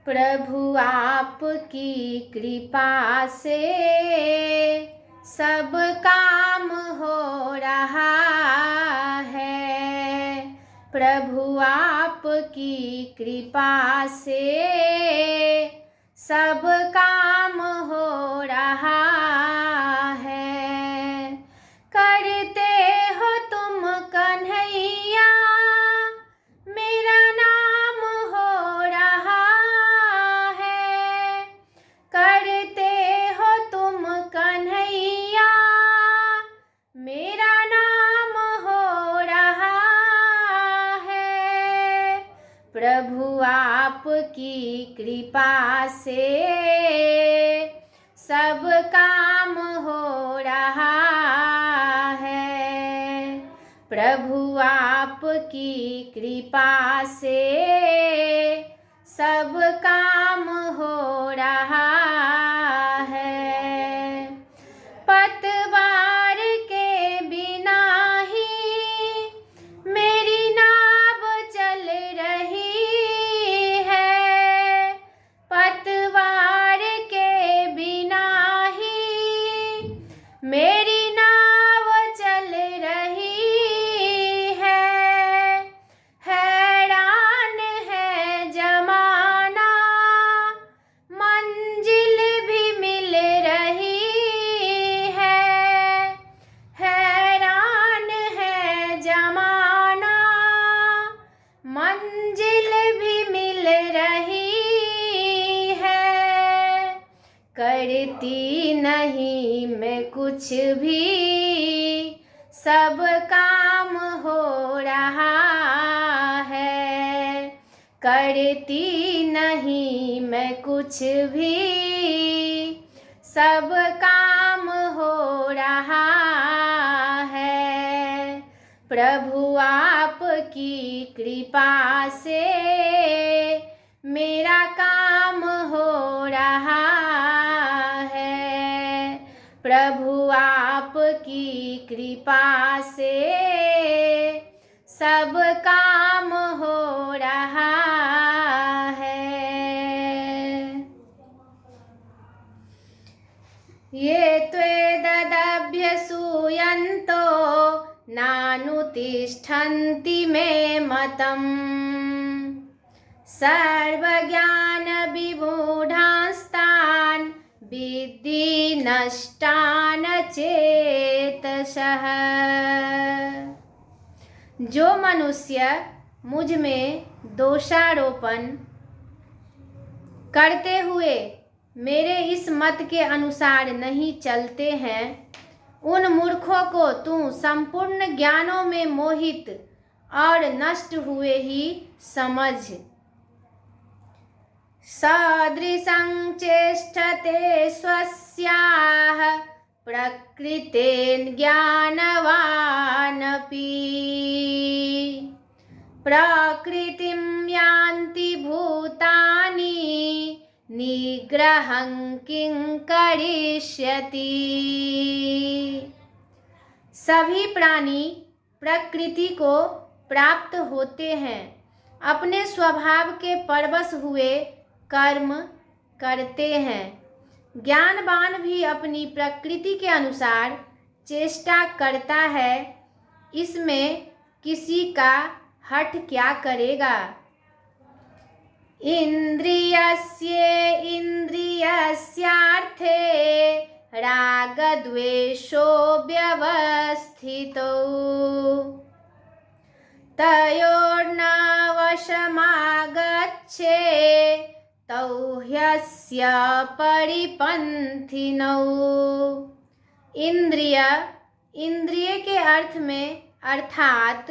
प्रभु आपकी कृपा से सब काम हो रहा है। प्रभु आपकी कृपा से सब काम हो रहा है। करते हो तुम कन्हैया मेरा नाम हो रहा है। करते हो तुम कन्हैया मेरा नाम हो रहा है। प्रभु आपकी कृपा से सब काम हो रहा है। प्रभु आपकी कृपा से सब काम हो रहा है। पतवार के बिना ही मेरी नाव चल रही है। पतवार के बिना ही मेरी नाव चल रही है। हैरान है जमाना मंजिल भी मिल रही है। हैरान है जमाना मंजिल भी मिल रही है। करती नहीं मैं कुछ भी सब काम हो रहा है। करती नहीं मैं कुछ भी सब काम हो रहा है। प्रभु आपकी कृपा से मेरा काम हो रहा है। प्रभु आपकी कृपा से सब काम हो रहा है। ये त्वेददभ्यसूयन्तो नानुतिष्ठन्ति मे मतम् सर्वज्ञानविमूढांस्तान् विद्धि नष्टान् चेतसः। जो मनुष्य मुझ में दोषारोपण करते हुए मेरे इस मत के अनुसार नहीं चलते हैं, उन मूर्खों को तू संपूर्ण ज्ञानों में मोहित और नष्ट हुए ही समझ। सदृशं चेष्टते स्वस्याः प्रकृतेन ज्ञानवानपि प्रकृतिं यान्ति भूतानि निग्रहं किं करिष्यति। सभी प्राणी प्रकृति को प्राप्त होते हैं, अपने स्वभाव के परवश हुए कर्म करते हैं। ज्ञानवान भी अपनी प्रकृति के अनुसार चेष्टा करता है, इसमें किसी का हठ क्या करेगा। इन्द्रियस्यार्थे रागद्वेषो व्यवस्थितौ तयोर्न वशमागच्छे तौ ह्यस्य परिपन्थिनौ। इंद्रिय के अर्थ में अर्थात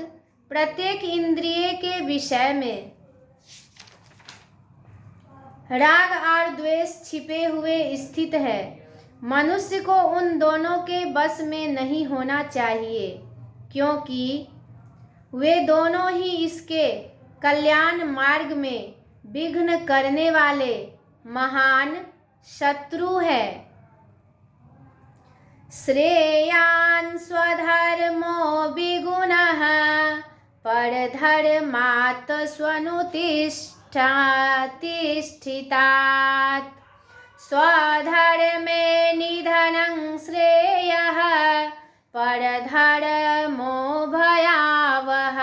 प्रत्येक इंद्रिय के विषय में राग और द्वेष छिपे हुए स्थित है। मनुष्य को उन दोनों के बस में नहीं होना चाहिए, क्योंकि वे दोनों ही इसके कल्याण मार्ग में विघ्न करने वाले महान शत्रु है। श्रेयान् स्वधर्मो विगुणः परधर्मात् स्वनुतिष्ठति। प्रतिष्ठितात् स्वधर्मे निधनं श्रेयः परधर्मो भयावह।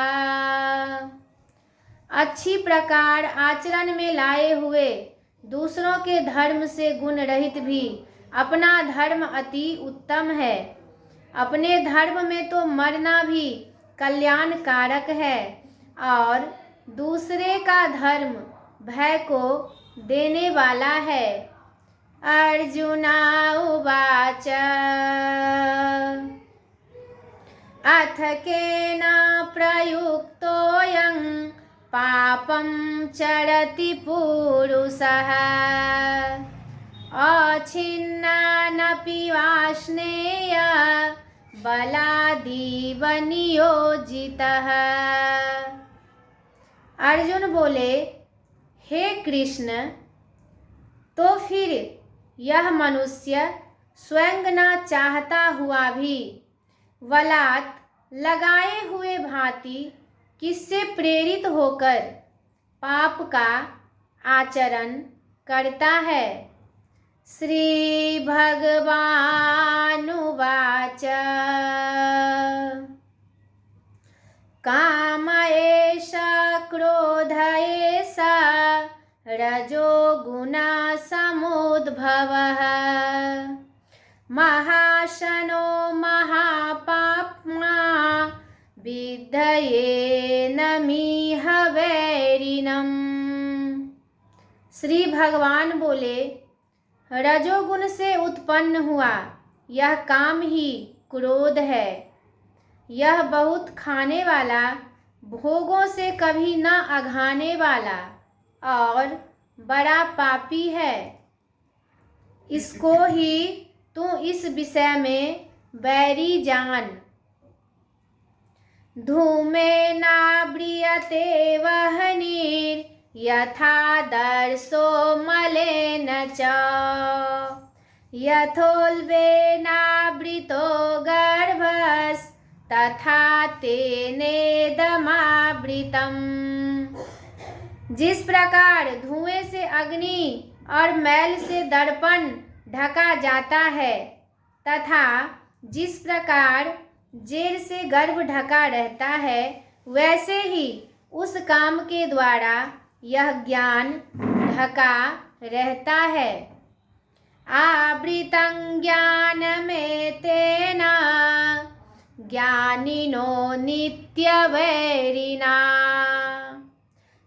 अच्छी प्रकार आचरण में लाए हुए दूसरों के धर्म से गुण रहित भी अपना धर्म अति उत्तम है। अपने धर्म में तो मरना भी कल्याणकारक है और दूसरे का धर्म भय को देने वाला है। अर्जुना उवाच अथ केन प्रयुक्तोऽयं पापं चरति पुरुषः अछिन्नानपि वाष्णेय बलादीव नियोजितः। अर्जुन बोले, हे कृष्ण, तो फिर यह मनुष्य स्वयं न चाहता हुआ भी वलात लगाए हुए भांति किससे प्रेरित होकर पाप का आचरण करता है। श्री भगवानुवाच काम एष क्रोध एष रजोगुण समुद्भवः महाशनो महापाप्मा विद्धयेनमिह वैरिणम्। श्री भगवान बोले, रजोगुण से उत्पन्न हुआ यह काम ही क्रोध है। यह बहुत खाने वाला, भोगों से कभी न अघाने वाला और बड़ा पापी है। इसको ही तू इस विषय में बैरी जान। धूमेनाव्रियते वह्निर् यथा दर्शो मलेन च यथोल्बेनावृतो गर्भस्तथा तेनेदमावृतम्। जिस प्रकार धुएं से अग्नि और मैल से दर्पण ढका जाता है तथा जिस प्रकार जेर से गर्भ ढका रहता है, वैसे ही उस काम के द्वारा यह ज्ञान ढका रहता है। आवृतं ज्ञानमेतेन ज्ञानिनो नित्यवैरिणा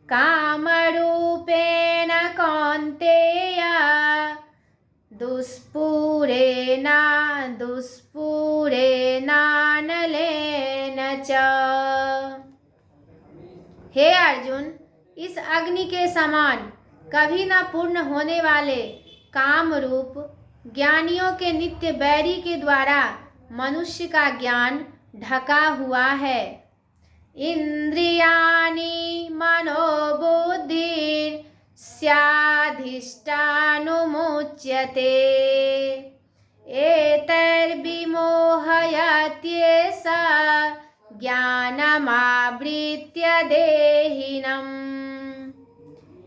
कामरूपेण कौन्तेय दुष्पूरेणानलेन च। हे अर्जुन, इस अग्नि के समान कभी न पूर्ण होने वाले काम रूप ज्ञानियों के नित्य बैरी के द्वारा मनुष्य का ज्ञान ढका हुआ है। इंद्रियाणि मनोबुद्धिर्स्याधिष्ठानमुच्यते एतैर्विमोहयत्येष ज्ञानमावृत्य देहिनम्।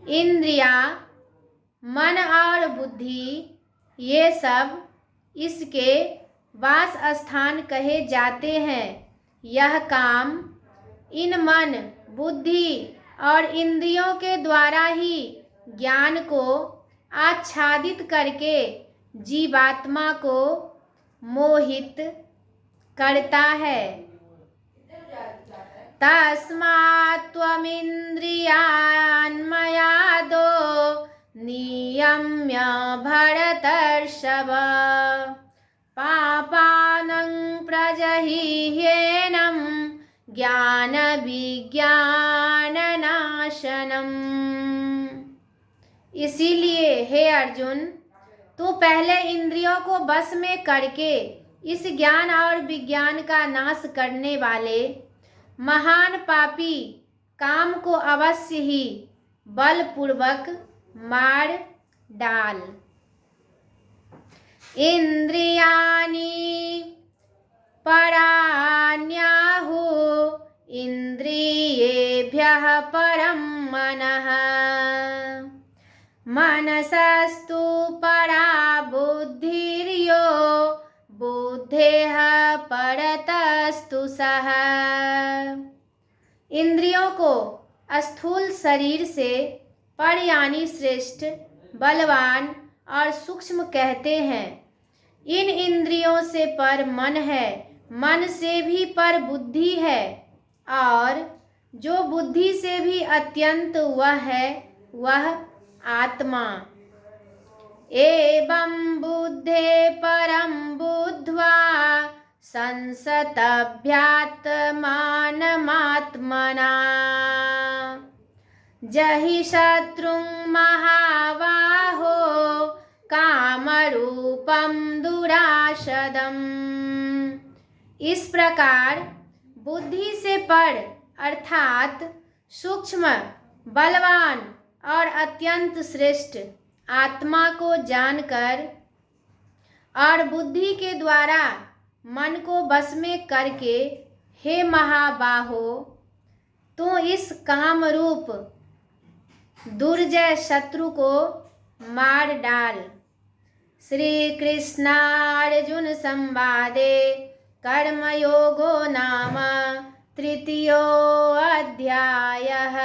इंद्रियां, मन और बुद्धि ये सब इसके वास स्थान कहे जाते हैं। यह काम इन मन, बुद्धि और इंद्रियों के द्वारा ही ज्ञान को आच्छादित करके जीवात्मा को मोहित करता है। तस्मात् त्वमिन्द्रियान् मयादो नियम्य भरतर्षभ पापानं प्रजह्येनं ज्ञान विज्ञाननाशनम्। इसीलिए हे अर्जुन, तू पहले इंद्रियों को बस में करके इस ज्ञान और विज्ञान का नाश करने वाले महान पापी काम को अवश्य ही बलपूर्वक मार डाल। इंद्रियाणि पराण्याहुः इंद्रियेभ्यः परं मनः मनसस्तु परा बुद्धिर्यो बुद्धेः परतस्तु सः। इंद्रियों को स्थूल शरीर से पर यानी श्रेष्ठ, बलवान और सूक्ष्म कहते हैं। इन इंद्रियों से पर मन है, मन से भी पर बुद्धि है, और जो बुद्धि से भी अत्यंत वह है वह आत्मा। एवं बुद्धे परं बुद्ध्वा संसतभ्यात्मानमात्मना जहि शत्रुं महाबाहो कामरूपं दुराशदम्। इस प्रकार बुद्धि से पर अर्थात सूक्ष्म, बलवान और अत्यंत श्रेष्ठ आत्मा को जानकर और बुद्धि के द्वारा मन को वश में करके, हे महाबाहो, तू इस काम रूप दुर्जय शत्रु को मार डाल। श्री कृष्णार्जुन संवादे कर्मयोगो नाम तृतीयो अध्यायः।